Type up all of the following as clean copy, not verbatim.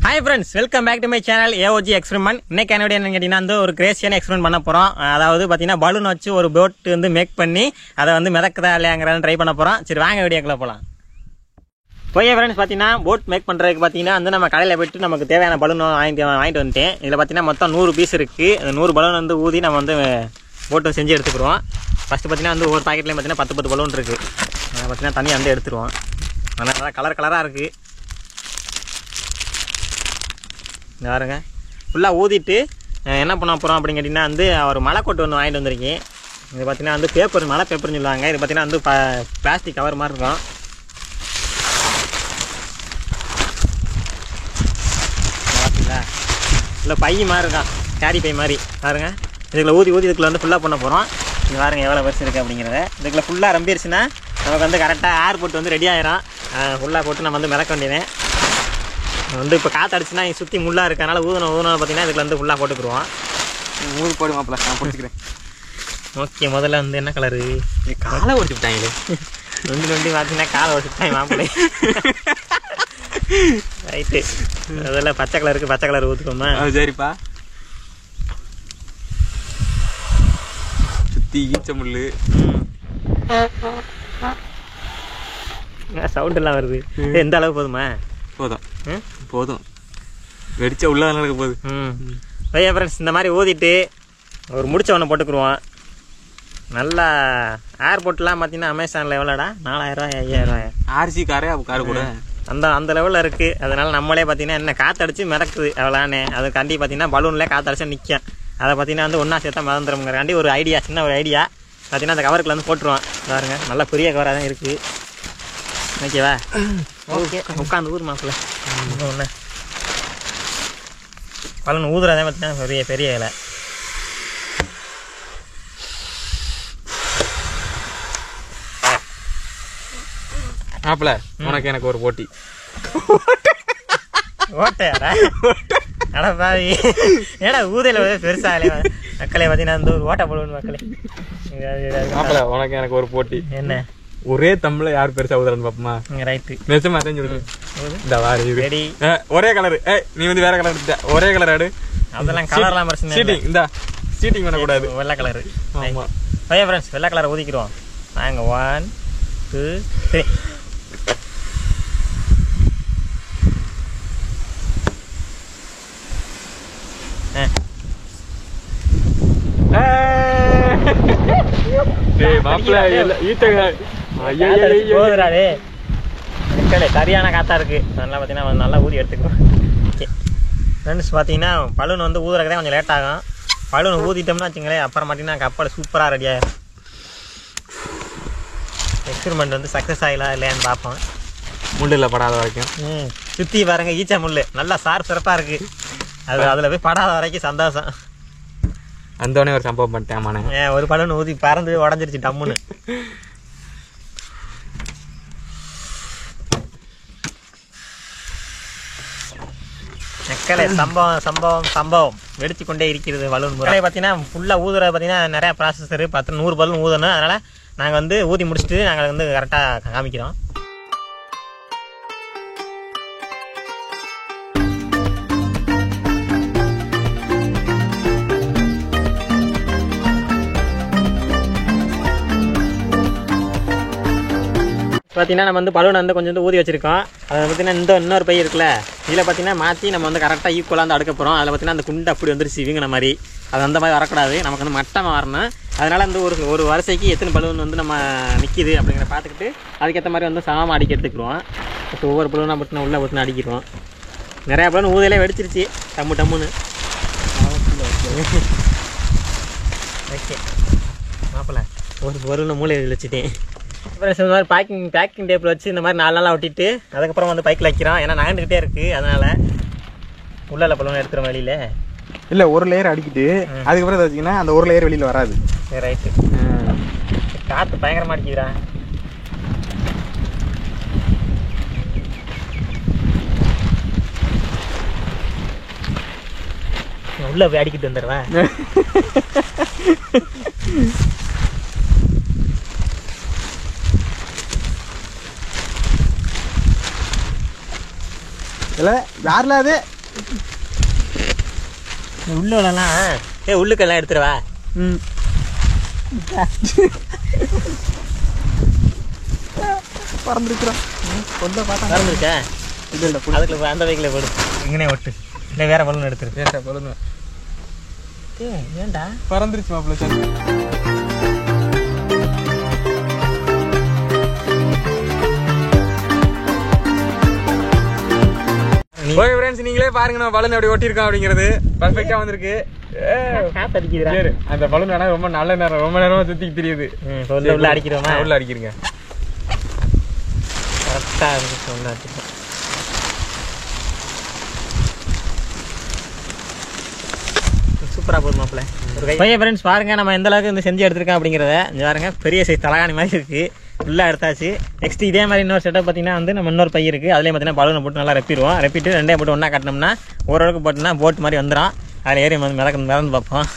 Hi friends, welcome back to my channel AOG Experiment. இன்னைக்கு என்ன video கேட்டிங்கன்னா வந்து ஒரு கிரேசியான எக்ஸ்பெரிமெண்ட் பண்ண போறோம். அதாவது பாத்தீங்கன்னா பலூன் வச்சு ஒரு போட் வந்து மேக் பண்ணி அதை வந்து மிதக்குதா இல்லையாங்கறத ட்ரை பண்ண போறோம். சரி வாங்க வீடியோக்குள்ள போலாம். போய் ஃப்ரெண்ட்ஸ் பாத்தீங்கன்னா போட் மேக் பண்றதுக்கு பாத்தீங்கன்னா வந்து நம்ம கடையில போயிட்டு நமக்கு தேவையான பலூன் வாங்கிட்டு வந்துட்டேன். இதுல பாத்தீங்கன்னா மொத்தம் 100 பீஸ் இருக்கு. அந்த 100 பலூன் வந்து ஊதி நம்ம வந்து போட் செஞ்சு எடுத்துக்குறோம். ஃபர்ஸ்ட் பாத்தீங்கன்னா வந்து ஒரு பாக்கெட்லயும் பாத்தீங்கன்னா 10 பலூன் இருக்கு. அதை பாத்தீங்கன்னா தனியா வந்து எடுத்துருவோம். நல்லா கலரா இருக்கு. பாருங்க ஃபுல்லாக ஊதிட்டு என்ன பண்ண போகிறோம் அப்படின்னு கேட்டிங்கன்னா வந்து ஒரு மலைக்கோட்டு ஒன்று வாங்கிட்டு வந்திருக்கேன். இது பார்த்தீங்கன்னா வந்து பேப்பர் மலை பேப்பர்னு சொல்லுவாங்க. இது பார்த்தீங்கன்னா வந்து பிளாஸ்டிக் கவர் மாதிரி இருக்கும். பார்த்தீங்களா இல்லை பை மாதிரி இருக்கான், கேரி பை மாதிரி பாருங்க. இதுக்குள்ள ஊதி இதுக்குள்ள வந்து ஃபுல்லாக பண்ண போகிறோம். இது பாருங்க எவ்வளோ பெருசு இருக்குது அப்படிங்கிறத. இதுக்குள்ள ஃபுல்லாக ரம்பிடுச்சுன்னா நமக்கு வந்து கரெக்டாக ஏர் போட்டு வந்து ரெடி ஆயிரும். ஃபுல்லாக போட்டு நம்ம வந்து மிதக்க வேண்டியது வந்து இப்போ காற்று அடிச்சுன்னா சுற்றி முள்ளாக இருக்கனால ஊதணும் பார்த்தீங்கன்னா இதுக்கு வந்து ஃபுல்லாக போட்டுக்குருவோம். ஊது போடு மாப்பிள்ள, நான் பிடிச்சிக்கிறேன். ஓகே, முதல்ல வந்து என்ன கலரு? காலை ஒடிச்சு விட்டாங்களே. ரெண்டு பார்த்தீங்கன்னா காலை ஒடிச்சுட்டாங்க மாப்பிள்ளை. ரைட்டு, அதெல்லாம் பச்சை கலருக்கு பச்சை கலர் ஊற்றுக்கோமா? சரிப்பா. சுற்றி ஈச்ச முள்ளு சவுண்ட் எல்லாம் வருது. எந்த அளவு போதுமா? போதும் வெடிச்ச உள்ள நடக்க போகுது. ஐயா ஃப்ரெண்ட்ஸ், இந்த மாதிரி ஊதிட்டு ஒரு முடிச்ச ஒன்று போட்டுக்குருவோம். நல்லா ஏர்போர்ட்லாம் பார்த்தீங்கன்னா அமேசானில் எவ்வளோடா 4000 5000 ஆர்சி காரு கூட அந்த லெவலில் இருக்குது. அதனால் நம்மளே பார்த்தீங்கன்னா என்ன காற்றடிச்சு மிதக்குது எவ்வளோன்னு. அது கண்டி பார்த்தீங்கன்னா பலூன்லேயே காற்றடிச்சா நிற்கும். அதை பார்த்தீங்கன்னா வந்து ஒன்றா சேர்த்தா மறந்துடும்ங்கிறக்காண்டி ஒரு ஐடியா, சின்ன ஒரு ஐடியா பார்த்தீங்கன்னா அந்த கவருக்குள்ள வந்து போட்டுருவோம். பாருங்க நல்லா பெரிய கவராக தான் இருக்குது. ஓகேவா? ஓகே, உட்காந்து ஊர் மாப்பிள்ள. ஒன்று பலன் ஊதுறதே பார்த்தீங்கன்னா பெரிய வேலை. மாப்பிள்ள உனக்கு எனக்கு ஒரு போட்டி. ஓட்டையாடா அட பாவி, ஏடா ஊதையில பெருசா மக்களே பார்த்தீங்கன்னா இந்த ஒரு ஓட்டை போடுவோம் மக்களே. மாப்பிள்ள உனக்கு எனக்கு ஒரு போட்டி. என்ன? ஒரே தமிழ்ல யார் பெருசா ஊதுறான்னு பாப்போமா? ரைட்டு, நிஜமா தான் சொல்லுங்க. இந்த வாரி ரெடி. ஒரே கலர். நீ வந்து வேற கலர் எடுத்த. ஒரே கலர் ஆடு. அதெல்லாம் கலர்லாம் பிரச்சனை இல்லை. சீட்டிங் இந்த சீட்டிங் பண்ண கூடாது. வெள்ளை கலர். ஆமா ஓகே ஃப்ரெண்ட்ஸ், வெள்ளை கலரை ஊதிக்கிறோம். வாங்க 1 2 3. சரியான காத்தா இருக்கு. நல்லா பார்த்தீங்கன்னா நல்லா ஊதி எடுத்துக்குவோம். ஓகே ஃப்ரெண்ட்ஸ், பார்த்தீங்கன்னா பலூன் வந்து ஊதுறதுதான் கொஞ்சம் லேட் ஆகும். பலூன் ஊதிட்டோம்னா வச்சுங்களேன், அப்புறம் பார்த்தீங்கன்னா கப்பல் சூப்பராக ரெடி ஆகிடும். எக்ஸ்பெரிமெண்ட் வந்து சக்ஸஸ் ஆகலாம் இல்லையான்னு பார்ப்போம். முள்ளில் படாத வரைக்கும். சுற்றி பாருங்க ஈச்சா முள் நல்லா சிறப்பாக இருக்கு. அதில் போய் படாத வரைக்கும் சந்தோஷம். அந்தோடனே ஒரு சம்பவம் பண்ணிட்டேன். ஒரு பலூன் ஊதி பறந்து உடஞ்சிருச்சு டம்முன்னு. மக்களே சம்பவம் வெடிச்சு கொண்டே இருக்கிறது பலூன் முறை. பார்த்தீங்கன்னா ஃபுல்லாக ஊதுறது பார்த்தீங்கன்னா நிறையா ப்ராசஸர் 100 பலூன் ஊதணும். அதனால் நாங்கள் வந்து ஊதி முடிச்சுட்டு நாங்கள் வந்து கரெக்டாக காமிக்கிறோம். பார்த்தீங்கன்னா நம்ம வந்து பலூனை வந்து கொஞ்சம் ஊதி வச்சிருக்கோம். அதை பார்த்தீங்கன்னா இன்னொரு பை இருக்குல்ல, இதில் பார்த்தீங்கன்னா மாற்றி நம்ம வந்து கரெக்டாக ஈக்குவலாக வந்து அடுக்க போகிறோம். அதில் பார்த்தீங்கன்னா அந்த குண்டு அப்படி வந்துருச்சு இவங்கின மாதிரி. அது அந்த மாதிரி வரக்கூடாது, நமக்கு வந்து மட்டமாக வரணும். அதனால் வந்து ஒரு வரிசைக்கு எத்தனை பலூன் வந்து நம்ம நிற்கிது அப்படிங்கிற பார்த்துக்கிட்டு அதுக்கேற்ற மாதிரி வந்து சமமாக அடிக்க எடுத்துக்குருவோம். இப்போ ஒவ்வொரு பலூனாக பட்டினா உள்ளே பட்டினா அடிக்கிறோம். நிறையா பலூன் ஊதையிலே வெடிச்சிருச்சு டம்முன்னு. ஓகே மாப்பிள்ள ஒரு பலூனை மூலையில் வச்சுட்டேன். அப்புறம் இந்த மாதிரி பேக்கிங் டேப்பில் வச்சு இந்த மாதிரி 4 நாளாக ஒட்டிட்டு அதுக்கப்புறம் வந்து பைக்கில் வைக்கிறோம். ஏன்னா நகண்டுக்கிட்டே இருக்குது. அதனால் உள்ள பலூன் எடுத்துகிற வழியில் இல்லை ஒரு லேயர் அடிக்கிட்டு அதுக்கப்புறம் வச்சிங்கன்னா அந்த ஒரு லேயர் வெளியில் வராது. ரைட்டு, காற்று பயங்கரமாக அடிக்குதுடா. உள்ளே போய் அடிக்கிட்டு வந்துடுவேன். இல்லை யாரில் அது உள்ளலாம் உள்ளுக்கெல்லாம் எடுத்துருவா. பறந்துருக்குறோம். பறந்துருச்சா? இல்லை இல்லை, அதுக்குள்ள அந்த பைக்கில் போடு. இங்கனே ஒட்டு. இல்லை வேற பலூன் எடுத்துரு. ஏன்டா பலூன்? ஏன்டா பறந்துருச்சு மாப்பிள்ள சார். ஓகே ஃப்ரெண்ட்ஸ், நீங்களே பாருங்க நம்ம பலூன் எப்படி ஒட்டியிருக்கோம் அப்படிங்கிறது. பர்ஃபெக்டா வந்திருக்கு. சரி, அந்த பலூன் வேணா ரொம்ப நல்ல நேரம், ரொம்ப நேரமா சுத்திக்கு தெரியுது. உள்ள அடிக்கிறோமா? உள்ள அடிக்கிறீங்க. கரெக்டா இருக்கு. உள்ள அடிக்கிறோம். சூப்பரா போகுது மாப்பிள்ள. ஓகே ஃப்ரெண்ட்ஸ், பாருங்க நம்ம எந்த அளவுக்கு வந்து செஞ்சு எடுத்திருக்கோம் அப்படிங்கிறத. இங்க பாருங்க, பெரிய சைஸ் தலகாணி மாதிரி இருக்கு. ஃபுல்லாக எடுத்தாச்சு. நெக்ஸ்ட் இதே மாதிரி இன்னொரு செட்டப் பார்த்தீங்கன்னா வந்து நம்ம இன்னொரு பை இருக்குது. அதுலேயும் பார்த்தீங்கன்னா பலூனை போட்டு நல்லா ரெப்பிடுவோம். ரெப்பிட்டு ரெண்டையும் போட்டு ஒன்றா கட்டினோம்னா ஓரளவுக்கு போட்டோம்னா போட் மாதிரி வந்துடும். அதில் ஏறி வந்து மிதந்து பார்ப்போம்.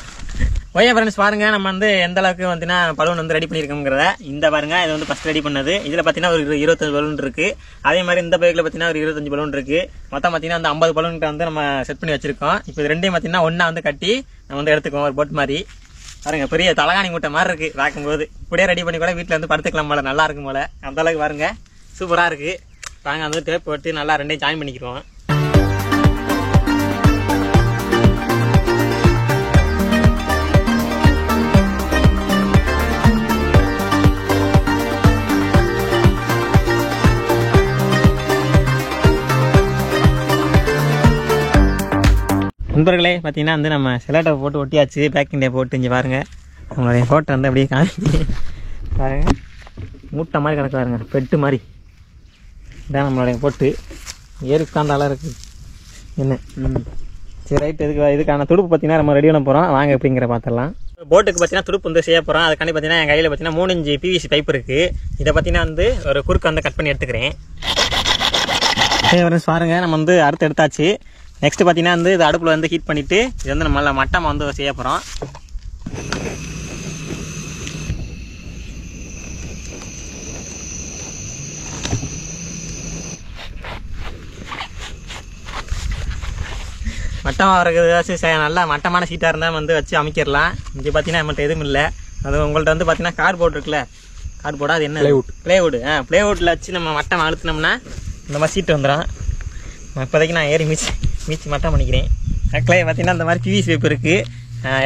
ஓகே ஃப்ரெண்ட்ஸ், பாருங்க நம்ம வந்து எந்த அளவுக்கு வந்துன்னா பலூன் வந்து ரெடி பண்ணியிருக்கோங்கிறத. இந்த பாருங்க, இது வந்து ஃபஸ்ட் ரெடி பண்ணது. இதில் பார்த்தீங்கன்னா ஒரு 25 பலூன் இருக்குது. அதே மாதிரி இந்த பைக்கில் பார்த்தீங்கன்னா ஒரு 25 பலூன் இருக்குது. மொத்தம் பார்த்தீங்கன்னா அந்த 50 பலூன்கிட்ட வந்து நம்ம செட் பண்ணி வச்சிருக்கோம். இப்போ இது ரெண்டையும் பார்த்தீங்கன்னா ஒன்றா வந்து கட்டி நம்ம வந்து எடுத்துக்குவோம் ஒரு போட் மாதிரி. பாருங்க, பெரிய தலகாணி மூட்டை மாதிரி இருக்கு பார்க்கும்போது. இப்படியே ரெடி பண்ணி கூட வீட்டில் வந்து படுத்துக்கலாம் போல, நல்லா இருக்கும் போல. அந்த அளவுக்கு பாருங்க, சூப்பராக இருக்கு. நாங்கள் வந்து டேப் போட்டு நல்லா ரெண்டையும் ஜாயின் பண்ணிக்கிறோம். நண்பர்களே, பார்த்தீங்கன்னா வந்து நம்ம செலட்டை போட்டு ஒட்டியாச்சு. பேக்கிங் டே போட்டு இங்கே பாருங்கள், நம்மளுடைய ஃபோட்டோ வந்து அப்படியே காமிச்சு பாருங்க. மூட்டை மாதிரி கணக்கு பாருங்க, பெட்டு மாதிரி. இதான் நம்மளுடைய போட்டு ஏறி உட்காந்தாலாம் இருக்குது. என்ன சரி, ரைட். இதுக்கான துடுப்பு பார்த்தீங்கன்னா நம்ம ரெடி பண்ண போகிறோம். வாங்க எப்படிங்கிற பார்த்துடலாம். போட்டுக்கு பார்த்தீங்கன்னா துடுப்பு வந்து செய்ய போகிறோம். அதுக்காண்டி பார்த்தீங்கன்னா என் கையில் பார்த்தீங்கன்னா 3 இன்ச்சு பிவிசி பைப் இருக்குது. இதை பார்த்தீங்கன்னா வந்து ஒரு குறுக்கு வந்து கட் பண்ணி எடுத்துக்கிறேன். பாருங்க, நம்ம வந்து அறுத்து எடுத்தாச்சு. நெக்ஸ்ட் பார்த்தீங்கன்னா வந்து இது அடுப்பில் வந்து ஹீட் பண்ணிவிட்டு இது வந்து நம்ம மட்டமாக வந்து செய்ய போகிறோம். மட்டமாக வரது நல்லா மட்டமான சீட்டாக இருந்தால் வந்து வச்சு அமைக்கிடலாம். இங்கே பார்த்தீங்கன்னா நம்மள்ட்ட எதுவும் இல்லை. அது உங்கள்கிட்ட வந்து பார்த்தீங்கன்னா கார்ட்போர்ட் இருக்குல்ல, கார்ட்போர்டா அது என்ன? பிளேவுட். பிளேவுட்டில் வச்சு நம்ம மட்டம் அழுத்தினோம்னா இந்த மாதிரி சீட்டு வந்துடும். இப்போதைக்கு நான் ஏறி மீச்சு மட்டம் பண்ணிக்கிறேன். மக்களே, பார்த்தீங்கன்னா இந்த மாதிரி பிவிசி வைப்பு இருக்குது,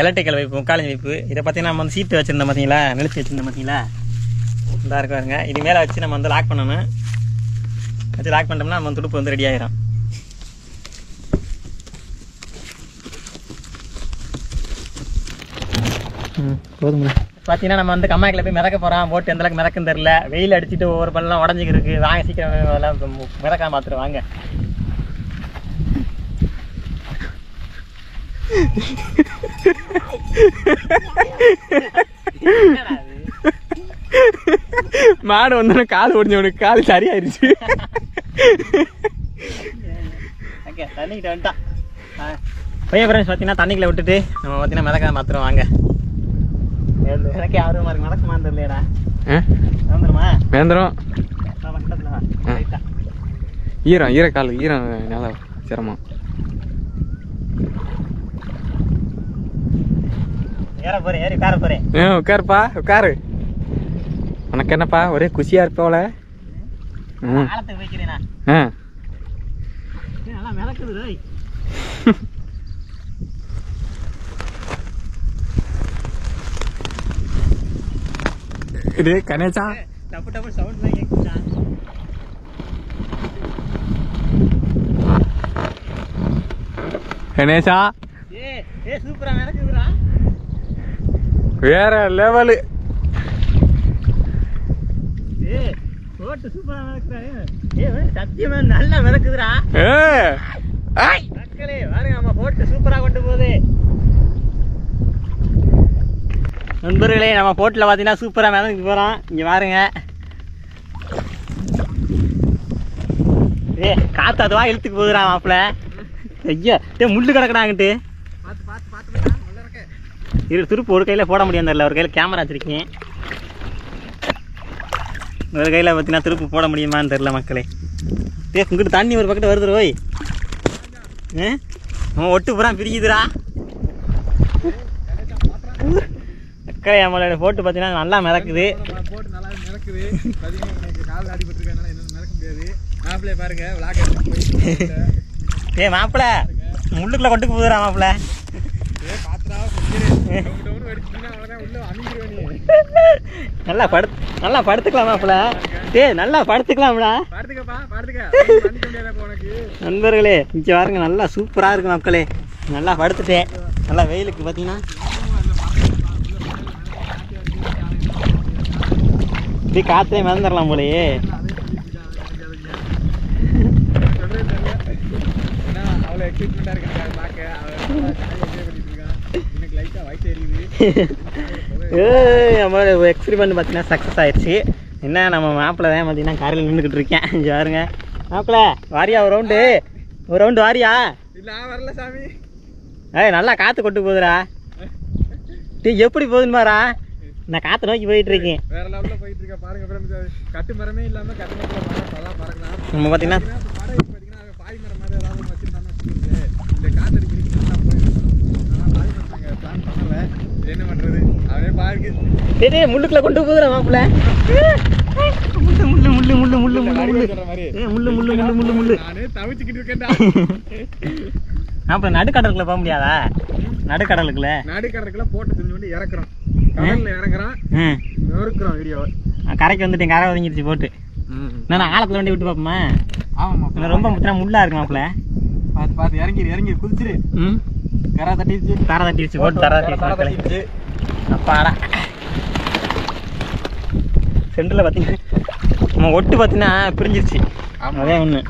எலக்ட்ரிக்கல் வைப்பு, 3/4 வைப்பு. இதை பார்த்தீங்கன்னா நம்ம வந்து சீட்டு வச்சுருந்தோம் பார்த்தீங்களா, நிறுத்தி வச்சுருந்தோம் பார்த்தீங்களா, இதாக இருக்கு பாருங்க. இது மேலே வச்சு நம்ம வந்து லாக் பண்ணணும். வச்சு லாக் பண்ணிட்டோம்னா நம்ம துடுப்பு வந்து ரெடி ஆகிடும். போதும். பார்த்தீங்கன்னா நம்ம வந்து கம்மாய்க்கில் போய் மிதக்க போகிறோம். போட்டு எந்த அளவுக்கு மிதக்குன்னு தெரியல. வெயில் அடிச்சுட்டு ஒவ்வொரு பல்லாம் உடஞ்சிக்கிருக்கு. வாங்க சீக்கிரம் அதெல்லாம் மிதக்காம பார்த்துட்டு வாங்க. மாடு வந்தோடனே கால் ஒடிஞ்சவனுக்கு கால் சரியாயிருச்சு. தண்ணிக்கிட்ட வந்துட்டான். பையன் ஃப்ரெண்ட்ஸ் பார்த்தீங்கன்னா தண்ணிக்குள்ள விட்டுட்டு நம்ம பார்த்தீங்கன்னா மிதக்காம பார்த்துருவோம் வாங்க. எனக்கே ஆர்வமாக இருக்கு, நடக்குமான்னு தெரியலடா. வந்துருமா? வேந்துரும். பக்கத்தில் ஈரக்கால் ஈரம் நல்லா சிரமம். ஏற போறேன், ஏறி உட்கார போறேன். உட்காருப்பா, உட்காரு. உனக்கு என்னப்பா ஒரே குஷியா இருப்போல? காலத்துக்கு வைக்கிறேனா? நல்லா மிதக்குது. இது கணேசா டப்பு டப்பு சவுண்ட் தான் கேக்குதா? கணேசா, ஏ சூப்பரா மிதக்குதுடா. வேற லெவலு. போட்டு சூப்பரா மிதக்குறா. சத்தியமா நல்லா மிதக்குதுடா. மக்களே பாருங்க, நம்ம போட்டு சூப்பரா கொண்டு போகுது. நண்பர்களே, நம்ம போட்டில் பார்த்தீங்கன்னா சூப்பராக மிதந்துட்டு போகிறோம். இங்கே பாருங்க, காற்று அதுவா இழுத்துக்கு போகுதுடா மாப்பிள்ள. ஐயா முள்ளு கிடக்குறாங்கிட்டு திருப்பு ஒரு கையில் போட முடியாது. இல்லை, ஒரு கையில் கேமரா வச்சுருக்கேன், ஒரு கையில் பார்த்தீங்கன்னா திருப்பு போட முடியுமான்னு தெரில மக்களே. இங்கிட்டு தண்ணி ஒரு பக்கத்து வருது. ஓய் நம்ம ஒட்டு பூரா பிரிக்குதுடா. அக்கறை நம்மளோட போட்டு பார்த்தீங்கன்னா நல்லா மிதக்குது. போட்டு நல்லா மிதக்குது. பார்த்தீங்கன்னா எனக்கு கால் அடிபட்டுருக்கனால என்ன மிதக்க முடியாது. மாப்பிள்ளைய பாருங்க விளாக் எடுத்து மாப்பிள்ள முள்ளுக்குள்ள கொண்டு போகுதுடா மாப்பிள்ள. நல்லா படுத்துக்கலாம் மாப்பிள்ள. நல்லா படுத்துக்கலாம்டா நண்பர்களே. இங்க பாருங்க நல்லா சூப்பரா இருக்கு மக்களே. நல்லா படுத்துட்டேன். நல்லா வெயிலுக்கு பார்த்தீங்கன்னா இப்படி காற்றே மிதந்துடலாம் போலயே. நம்மளோட எக்ஸ்பெரிமெண்ட் பார்த்தீங்கன்னா சக்ஸஸ் ஆயிடுச்சு. என்ன நம்ம மாப்பிள்ளை தான் பார்த்தீங்கன்னா காரில் நின்றுக்கிட்டு இருக்கேன். இங்கே பாருங்க மாப்பிள்ள வாரியா ஒரு ரவுண்டு வாரியா? வரல சாமி. நல்லா காற்று கொண்டு போகுதுடா. எப்படி போகுதுன்னு பாரா. நான் காற்று நோக்கி போயிட்டு இருக்கேன். வேற லெவலில் போயிட்டு இருக்கேன் பாருங்க ஃப்ரெண்ட்ஸ். கட்டு மரமே இல்லாமல் கட்டு மரத்தில் நல்லா பறக்கலாம். நம்ம பார்த்தீங்கன்னா பாய் மரம் மாதிரி ஏதாவது வச்சுருந்தாங்க வச்சுக்கோங்க. இந்த காத்தடி பிடிச்சி நல்லா போயிருக்கோம். பாய் மரத்தாங்க பிளான் பண்ணலை. என்ன பண்ணுறது அவனே பாருக்கு. முள்ளுக்குள்ள கொண்டு போகுதுடா மாப்பிள்ள. முள்ளு முள்ளு முள்ளு முள்ளு முள்ளு முள்ளு முள்ளு முள்ளு முள்ளு. நானே தவிச்சுக்கிட்டு இருக்கேன்டா. அப்புறம் நடுக்கடலுக்குள்ள போக முடியாதா? நடுக்கடலுக்குள்ள போட்டு செஞ்சு கொண்டு இறக்குறோம். கடல்ல இறங்குறோம் நொறுக்குறோம் வீடியோ. கரைக்கு வந்துட்டேன். கரை ஒதுங்கிடுச்சு போட்டு. நான் ஆழத்துல வண்டி விட்டு பார்ப்போமா? ஆமாம் ரொம்ப முத்தினா முள்ளா இருக்கு மாப்பிள்ள. பார்த்து இறங்கி குதிச்சிரு. கரை தட்டிடுச்சு போட்டு தட்டிடுச்சு. அப்பாடா சென்டரில் பார்த்தீங்கன்னா நம்ம ஒட்டு பார்த்தீங்கன்னா பிரிஞ்சிருச்சு. அதே ஒன்று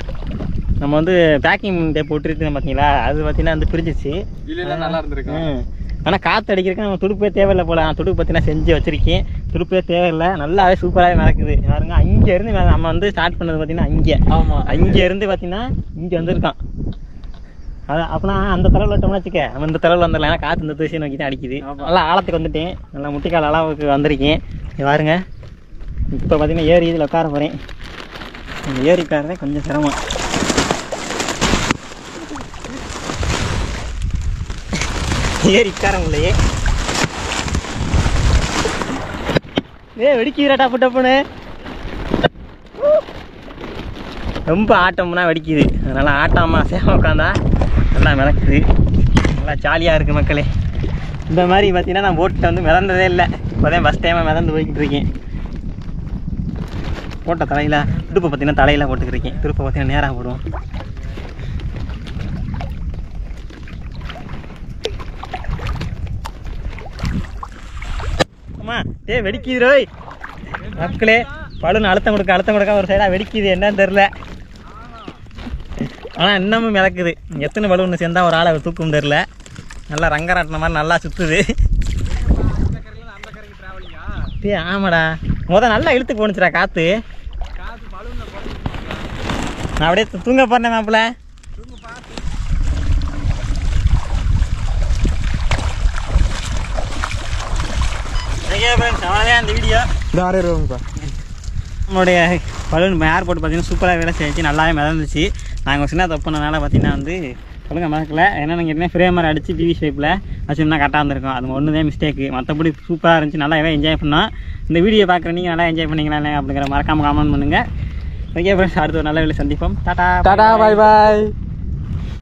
நம்ம வந்து பேக்கிங் டேப் போட்டுருக்கோம் பார்த்தீங்களா, அது பார்த்தீங்கன்னா வந்து பிரிஞ்சிச்சு. நல்லா இருந்திருக்கு. ஆனால் காற்று அடிக்கிறதுக்கு நம்ம துடுப்பே தேவையில்லை போல. நான் துடுப்பு பார்த்தீங்கன்னா செஞ்சு வச்சிருக்கேன். துடுப்பே தேவையில்லை. நல்லாவே சூப்பராகவே நடக்குது பாருங்க. அங்கேருந்து நம்ம வந்து ஸ்டார்ட் பண்ணது பார்த்தீங்கன்னா அங்கேருந்து பார்த்தீங்கன்னா இங்கே வந்துருக்கான். அதான் அப்போனா அந்த தளவில் விட்டோம்னா வச்சுக்க நம்ம இந்த தளவில் வந்துடலாம். ஏன்னா காற்று இந்த திசையை நோக்கி தான் அடிக்குது. நல்லா ஆழத்துக்கு வந்துட்டேன். நல்லா முட்டிக்கால் அளவுக்கு வந்திருக்கேன். பாருங்க இப்போ பார்த்தீங்கன்னா ஏரி இதில் உட்கார போகிறேன். இந்த ஏரி உட்காரதே கொஞ்சம் சிரமம். ஏரி உட்கார முடியலையே. வெடிக்குதுடா டப்பு டப்புன்னு. ரொம்ப ஆட்டம்னா வெடிக்குது. அதனால் ஆட்டாமா சேம உட்காந்தா நல்லா மிதக்குது. நல்லா ஜாலியாக இருக்குது மக்களே. இந்த மாதிரி பார்த்தீங்கன்னா நான் போட்டில் வந்து மிதந்ததே இல்லை. இப்போதான் ஃபஸ்ட் டைமாக மிதந்து போய்கிட்டு இருக்கேன். போட்ட தலையில் துடுப்பை பார்த்தீங்கன்னா தலையில் போட்டுக்கிருக்கேன். துடுப்பை பார்த்தீங்கன்னா நேராக போடுவோம். ஆமா வெடிக்குது ரோய் மக்களே. பழுன்னு அழுத்தம் கொடுக்க ஒரு சைடாக வெடிக்குது. என்னன்னு தெரில. ஆனால் இன்னமும் மிதக்குது. எத்தனை பலூன் சேர்ந்தா ஒரு ஆளை தூக்கும் தெரில. நல்லா ரங்கராட்டின மாதிரி நல்லா சுற்றுது. ஆமாடா நல்லா இழுத்து போணுச்சுடா காற்று. நான் அப்படியே தூங்க போறேன் மாப்பிள்ள. அந்த வீடியோ நம்மளுடைய பலூன் ஏர்போர்ட் பார்த்தீங்கன்னா சூப்பராக வேலை செஞ்சு நல்லாவே மிதந்துச்சு. நாங்கள் சின்ன தப்பு பண்ணனால பார்த்தீங்கன்னா வந்து ஒழுங்காக மிதக்கல. ஏன்னா நாங்கள் என்ன ஃப்ரேம் மாதிரி அடித்து பிவி ஷேப்பில் வச்சுருந்தா கரெக்டாக இருந்திருக்கும். அது ஒன்று தான் மிஸ்டேக்கு. மற்றபடி சூப்பராக இருந்துச்சு. நல்லாவே என்ஜாய் பண்ணோம். இந்த வீடியோ பார்க்குற நீங்கள் நல்லா என்ஜாய் பண்ணிங்களா இல்லையா அப்படிங்கிற மறக்காமல் கமெண்ட் பண்ணுங்கள். ஓகே ஃப்ரெண்ட்ஸ், அடுத்து ஒரு நல்ல வேலை சந்திப்போம். டாடா பாய் பாய்.